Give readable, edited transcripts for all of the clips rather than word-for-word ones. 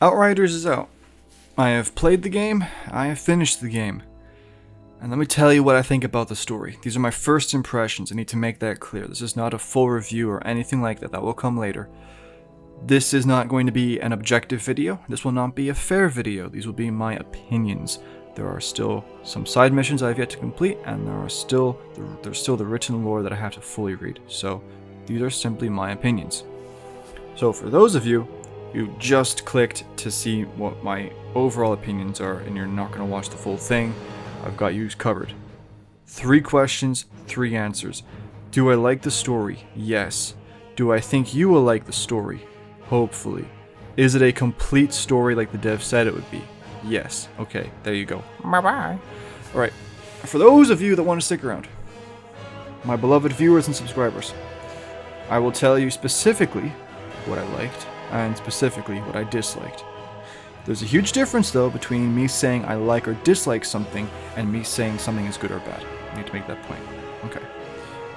Outriders is out. I have played the game, I have finished the game. And let me tell you what I think about the story. These are my first impressions, I need to make that clear. This is not a full review or anything like that, that will come later. This is not going to be an objective video, this will not be a fair video, these will be my opinions. There are still some side missions I have yet to complete, and there's still the written lore that I have to fully read. So these are simply my opinions. So for those of you who just clicked to see what my overall opinions are, and you're not going to watch the full thing, I've got you covered. 3 questions, 3 answers. Do I like the story? Yes. Do I think you will like the story? Hopefully. Is it a complete story like the dev said it would be? Yes. Okay, there you go. Bye-bye. Alright, for those of you that want to stick around, my beloved viewers and subscribers, I will tell you specifically what I liked, and specifically what I disliked. There's a huge difference though between me saying I like or dislike something and me saying something is good or bad. I need to make that point. Okay.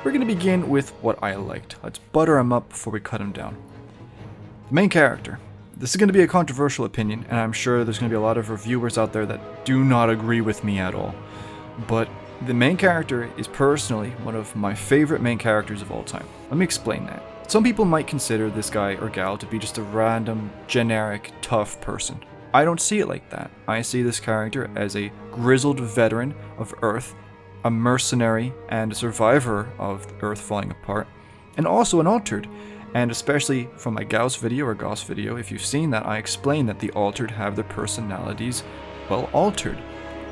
We're going to begin with what I liked. Let's butter him up before we cut him down. The main character. This is going to be a controversial opinion, and I'm sure there's going to be a lot of reviewers out there that do not agree with me at all. But the main character is personally one of my favorite main characters of all time. Let me explain that. Some people might consider this guy or gal to be just a random, generic, tough person. I don't see it like that. I see this character as a grizzled veteran of Earth, a mercenary and a survivor of Earth falling apart, and also an altered. And especially from my Gauss video or Gauss video, if you've seen that, I explain that the altered have their personalities, well, altered.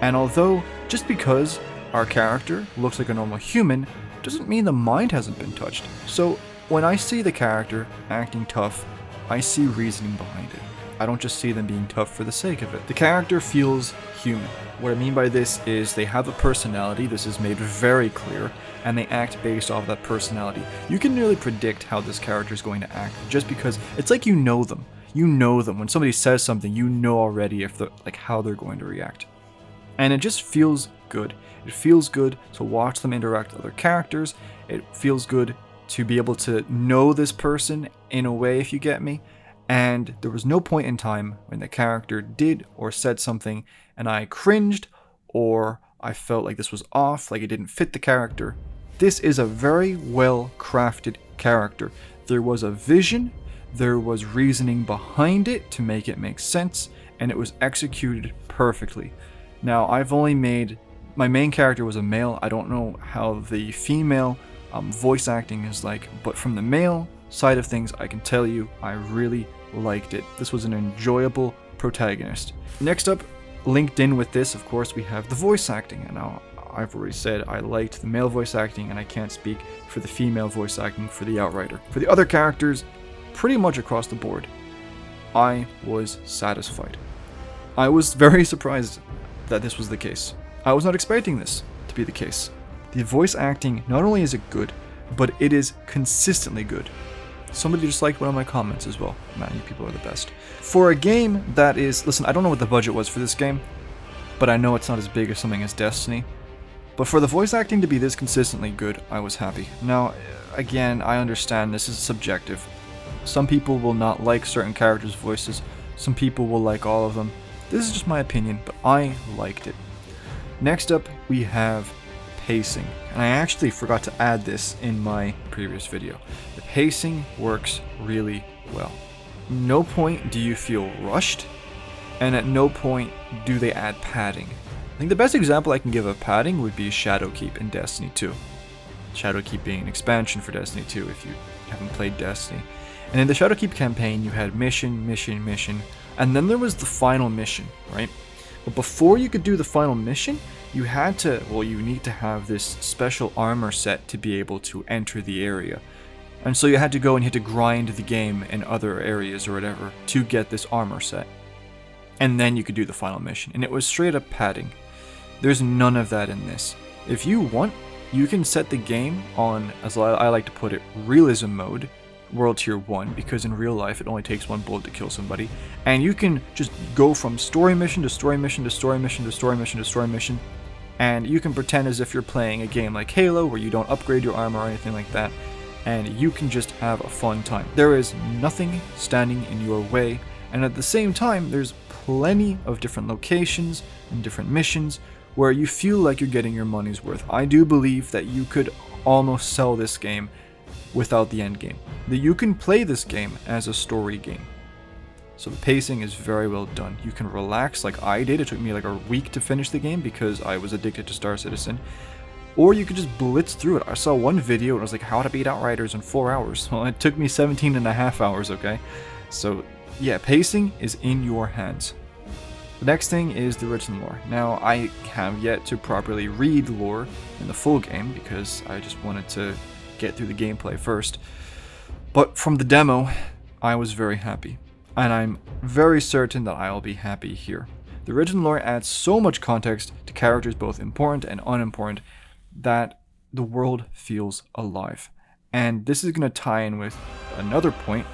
And although, just because our character looks like a normal human, doesn't mean the mind hasn't been touched. So, when I see the character acting tough, I see reasoning behind it. I don't just see them being tough for the sake of it. The character feels human. What I mean by this is they have a personality, this is made very clear, and they act based off that personality. You can nearly predict how this character is going to act, just because it's like you know them. You know them. When somebody says something, you know already if how they're going to react. And it just feels good. It feels good to watch them interact with other characters. It feels good to be able to know this person in a way, if you get me. And there was no point in time when the character did or said something and I cringed or I felt like this was off, like it didn't fit the character. This is a very well crafted character. There was a vision, there was reasoning behind it to make it make sense, and it was executed perfectly. Now, I've only made, my main character was a male. I don't know how the female voice acting is like, but from the male side of things, I can tell you I really liked it. This was an enjoyable protagonist. Next up, linked in with this, of course, we have the voice acting. And now, I've already said I liked the male voice acting, and I can't speak for the female voice acting for the Outrider. For the other characters, pretty much across the board, I was satisfied. I was very surprised that this was the case. I was not expecting this to be the case. The voice acting, not only is it good, but it is consistently good. Somebody just liked one of my comments as well. Man, you people are the best. For a game that is... Listen, I don't know what the budget was for this game, but I know it's not as big as something as Destiny. But for the voice acting to be this consistently good, I was happy. Now, again, I understand this is subjective. Some people will not like certain characters' voices. Some people will like all of them. This is just my opinion, but I liked it. Next up, we have pacing. And I actually forgot to add this in my previous video. The pacing works really well. No point do you feel rushed, and at no point do they add padding. I think the best example I can give of padding would be Shadowkeep in Destiny 2. Shadowkeep being an expansion for Destiny 2 if you haven't played Destiny. And in the Shadowkeep campaign, you had mission, and then there was the final mission, right? But before you could do the final mission, you had to, well, you need to have this special armor set to be able to enter the area. And so you had to go and you had to grind the game in other areas or whatever to get this armor set. And then you could do the final mission. And it was straight up padding. There's none of that in this. If you want, you can set the game on, as I like to put it, realism mode, World Tier 1, because in real life it only takes 1 bullet to kill somebody. And you can just go from story mission to story mission to story mission to story mission to story mission. And you can pretend as if you're playing a game like Halo where you don't upgrade your armor or anything like that. And you can just have a fun time. There is nothing standing in your way, And at the same time, there's plenty of different locations and different missions where you feel like you're getting your money's worth. I do believe that you could almost sell this game without the end game. That you can play this game as a story game. So the pacing is very well done. You can relax like I did. It took me like a week to finish the game because I was addicted to Star Citizen. Or you could just blitz through it. I saw one video and it was like how to beat Outriders in 4 hours. Well, it took me 17.5 hours, okay? So yeah, pacing is in your hands. The next thing is the written lore. Now, I have yet to properly read lore in the full game because I just wanted to get through the gameplay first. But from the demo, I was very happy. And I'm very certain that I'll be happy here. The written lore adds so much context to characters both important and unimportant that the world feels alive. And this is going to tie in with another point,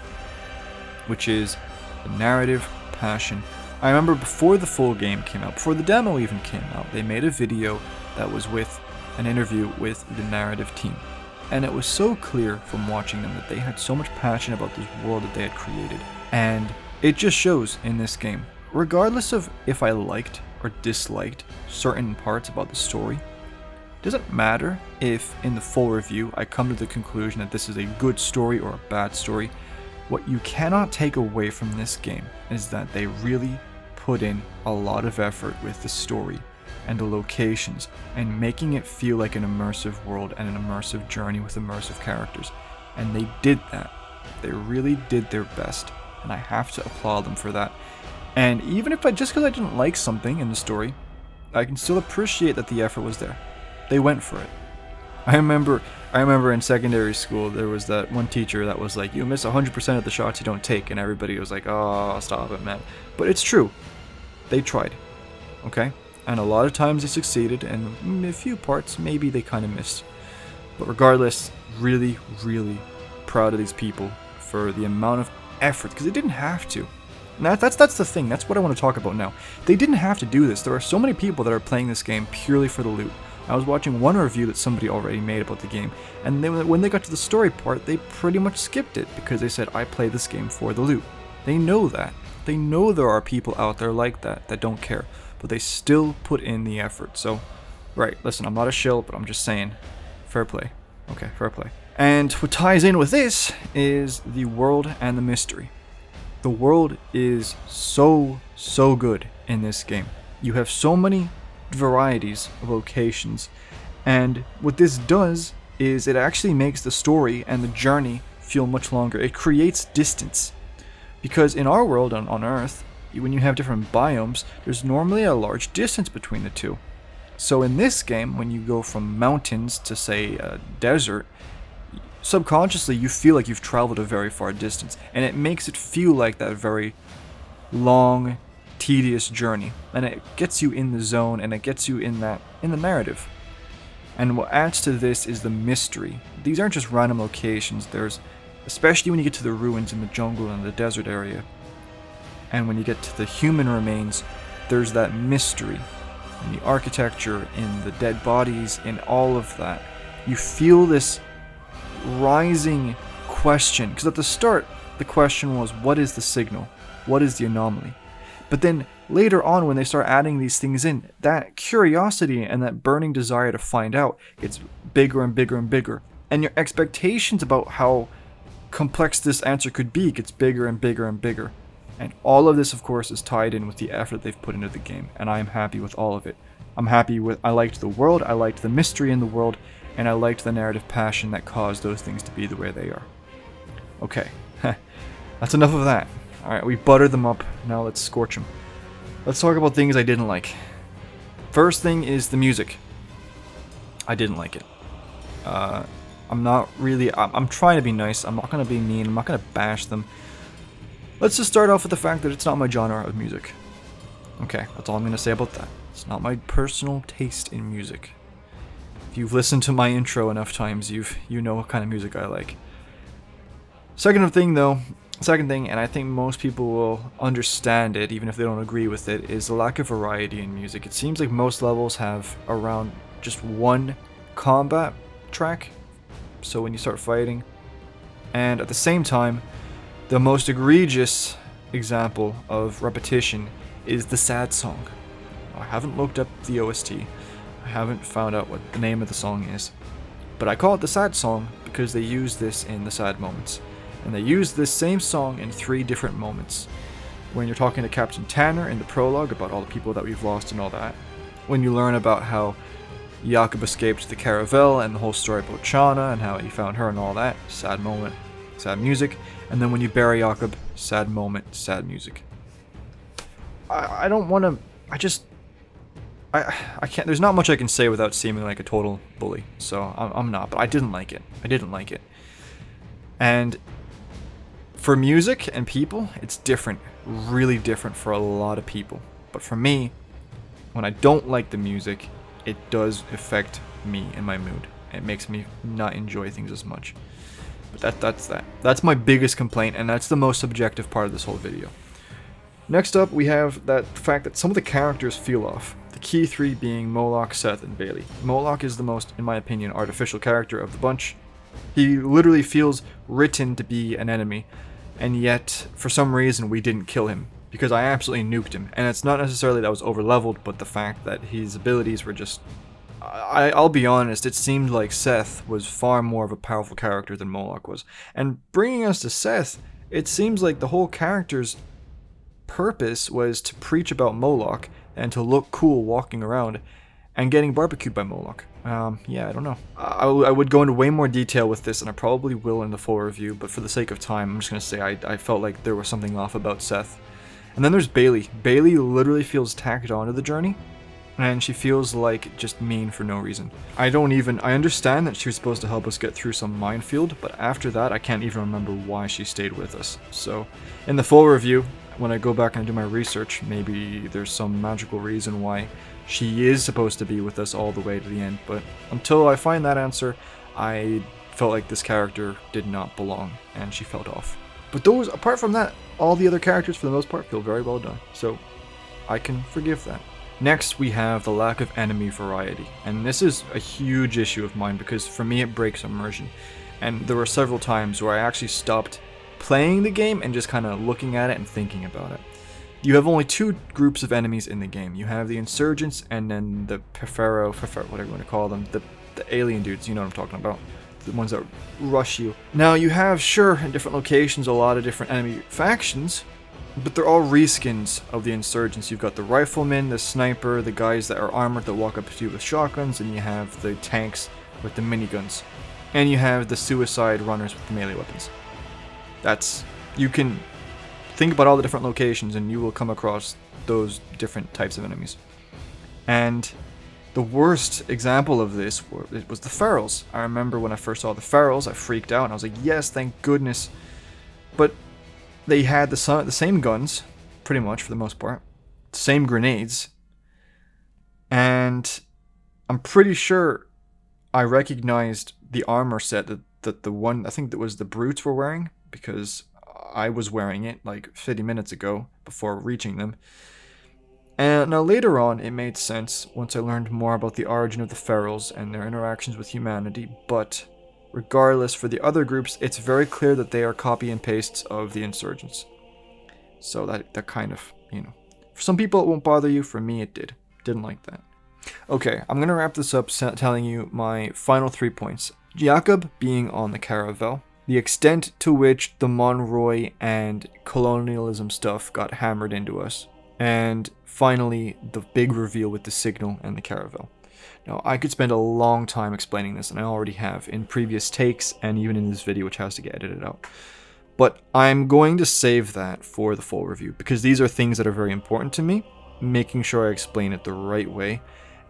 which is the narrative passion. I remember before the full game came out, before the demo even came out, they made a video that was with an interview with the narrative team. And it was so clear from watching them that they had so much passion about this world that they had created. And it just shows in this game. Regardless of if I liked or disliked certain parts about the story, it doesn't matter if in the full review I come to the conclusion that this is a good story or a bad story. What you cannot take away from this game is that they really put in a lot of effort with the story and the locations and making it feel like an immersive world and an immersive journey with immersive characters. And they did that. They really did their best. And I have to applaud them for that. And even if just because I didn't like something in the story, I can still appreciate that the effort was there. They went for it. I remember in secondary school there was that one teacher that was like, you miss 100% of the shots you don't take, and everybody was like, oh, stop it, man. But it's true. They tried. Okay? And a lot of times they succeeded, and in a few parts maybe they kind of missed. But regardless, really, really proud of these people for the amount of effort, because they didn't have to. Now that's the thing. That's what I want to talk about now. They didn't have to do this. There are so many people that are playing this game purely for the loot. I was watching one review that somebody already made about the game, and when they got to the story part, they pretty much skipped it because they said, I play this game for the loot. They know that. They know there are people out there like that don't care, but they still put in the effort. So, right, listen, I'm not a shill, but I'm just saying, fair play. Okay, fair play. And what ties in with this is the world and the mystery. The world is so good in this game. You have so many varieties of locations, and what this does is it actually makes the story and the journey feel much longer. It creates distance, because in our world on Earth, when you have different biomes, there's normally a large distance between the two. So in this game, when you go from mountains to say a desert, subconsciously you feel like you've traveled a very far distance, and it makes it feel like that very long, tedious journey, and it gets you in the zone, and it gets you in the narrative. And what adds to this is the mystery. These aren't just random locations. There's, especially when you get to the ruins in the jungle and the desert area, and when you get to the human remains, there's that mystery in the architecture, in the dead bodies, in all of that. You feel this rising question, because at the start the question was, what is the signal? What is the anomaly? But then later on, when they start adding these things in, that curiosity and that burning desire to find out gets bigger and bigger and bigger. And your expectations about how complex this answer could be gets bigger and bigger and bigger. And all of this, of course, is tied in with the effort they've put into the game. And I am happy with all of it. I liked the world, I liked the mystery in the world, and I liked the narrative passion that caused those things to be the way they are. Okay, that's enough of that. Alright, we buttered them up, now let's scorch them. Let's talk about things I didn't like. First thing is the music. I didn't like it. I'm trying to be nice, I'm not going to be mean, I'm not going to bash them. Let's just start off with the fact that it's not my genre of music. Okay, that's all I'm going to say about that. It's not my personal taste in music. If you've listened to my intro enough times, you know what kind of music I like. Second thing, and I think most people will understand it, even if they don't agree with it, is the lack of variety in music. It seems like most levels have around just one combat track, so when you start fighting, and at the same time, the most egregious example of repetition is the sad song. I haven't looked up the OST. I haven't found out what the name of the song is. But I call it the sad song because they use this in the sad moments. And they use this same song in 3 different moments. When you're talking to Captain Tanner in the prologue about all the people that we've lost and all that. When you learn about how Jakob escaped the Caravel and the whole story about Chana and how he found her and all that. Sad moment, sad music. And then when you bury Jakob, sad moment, sad music. I don't want to... I can't... There's not much I can say without seeming like a total bully. So I'm not, but I didn't like it. I didn't like it. And for music and people, it's different. Really different for a lot of people. But for me, when I don't like the music, it does affect me and my mood. It makes me not enjoy things as much. But that's that. That's my biggest complaint, and that's the most subjective part of this whole video. Next up, we have that fact that some of the characters feel off. The key 3 being Moloch, Seth, and Bailey. Moloch is the most, in my opinion, artificial character of the bunch. He literally feels written to be an enemy, and yet, for some reason, we didn't kill him. Because I absolutely nuked him. And it's not necessarily that I was over-leveled, but the fact that his abilities were just... I'll be honest, it seemed like Seth was far more of a powerful character than Moloch was. And bringing us to Seth, it seems like the whole character's purpose was to preach about Moloch and to look cool walking around and getting barbecued by Moloch. Yeah, I don't know. I would go into way more detail with this, and I probably will in the full review, but for the sake of time, I'm just going to say I felt like there was something off about Seth. And then there's Bailey. Bailey literally feels tacked onto the journey, and she feels like just mean for no reason. I understand that she was supposed to help us get through some minefield, but after that I can't even remember why she stayed with us. So, in the full review, when I go back and do my research, maybe there's some magical reason why she is supposed to be with us all the way to the end, but until I find that answer, I felt like this character did not belong, and she felt off. But those, apart from that, all the other characters for the most part feel very well done, so I can forgive that. Next, we have the lack of enemy variety, and this is a huge issue of mine because for me it breaks immersion, and there were several times where I actually stopped playing the game and just kind of looking at it and thinking about it. You have only 2 groups of enemies in the game. You have the insurgents and then the Pefero, whatever you want to call them, the alien dudes, you know what I'm talking about. The ones that rush you. Now you have, sure, in different locations, a lot of different enemy factions, but they're all reskins of the insurgents. You've got the riflemen, the sniper, the guys that are armored that walk up to you with shotguns, and you have the tanks with the miniguns. And you have the suicide runners with the melee weapons. You can think about all the different locations and you will come across those different types of enemies. And the worst example of this was the ferals. I remember when I first saw the ferals, I freaked out and I was like, yes, thank goodness. But they had the same guns, pretty much for the most part, same grenades, and I'm pretty sure I recognized the armor set that the one, I think that was the brutes were wearing, because I was wearing it like 50 minutes ago before reaching them. And now later on, it made sense once I learned more about the origin of the ferals and their interactions with humanity, but regardless, for the other groups, it's very clear that they are copy and pastes of the insurgents. So that kind of, for some people it won't bother you, for me it did. Didn't like that. Okay, I'm going to wrap this up telling you my final 3 points. Jakob being on the Caravel, the extent to which the Monroy and colonialism stuff got hammered into us, and finally the big reveal with the signal and the Caravel. Now, I could spend a long time explaining this, and I already have in previous takes and even in this video, which has to get edited out. But I'm going to save that for the full review, because these are things that are very important to me, making sure I explain it the right way,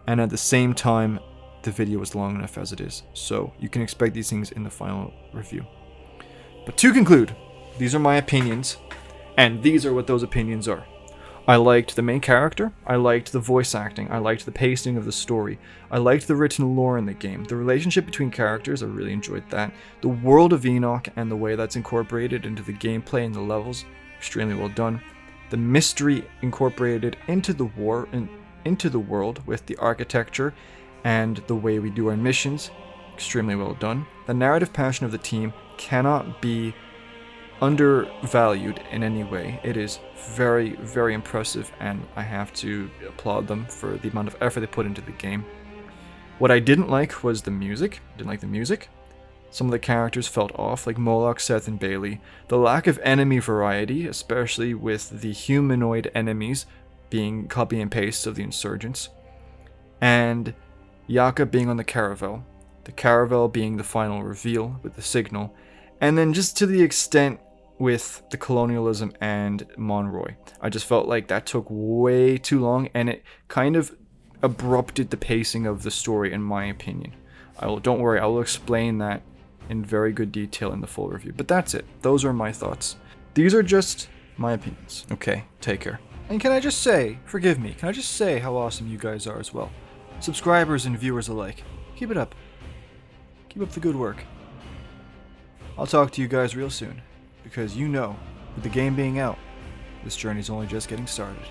and at the same time, the video is long enough as it is, so you can expect these things in the final review. But to conclude, these are my opinions, and these are what those opinions are. I liked the main character, I liked the voice acting, I liked the pacing of the story, I liked the written lore in the game, the relationship between characters, I really enjoyed that, the world of Enoch and the way that's incorporated into the gameplay and the levels, extremely well done, the mystery incorporated into the world with the architecture and the way we do our missions, extremely well done. The narrative passion of the team cannot be undervalued in any way. It is very, very impressive, and I have to applaud them for the amount of effort they put into the game. What I didn't like was the music. Didn't like the music. Some of the characters felt off, like Moloch, Seth, and Bailey. The lack of enemy variety, especially with the humanoid enemies being copy and paste of the insurgents. And Yaka being on the Caravel. The Caravel being the final reveal with the signal. And then just to the extent with the colonialism and Monroy. I just felt like that took way too long, and it kind of abrupted the pacing of the story, in my opinion. Don't worry, I will explain that in very good detail in the full review. But that's it. Those are my thoughts. These are just my opinions. Okay, take care. And can I just say, forgive me, can I just say how awesome you guys are as well? Subscribers and viewers alike. Keep it up. Keep up the good work. I'll talk to you guys real soon, because you know, with the game being out, this journey's only just getting started.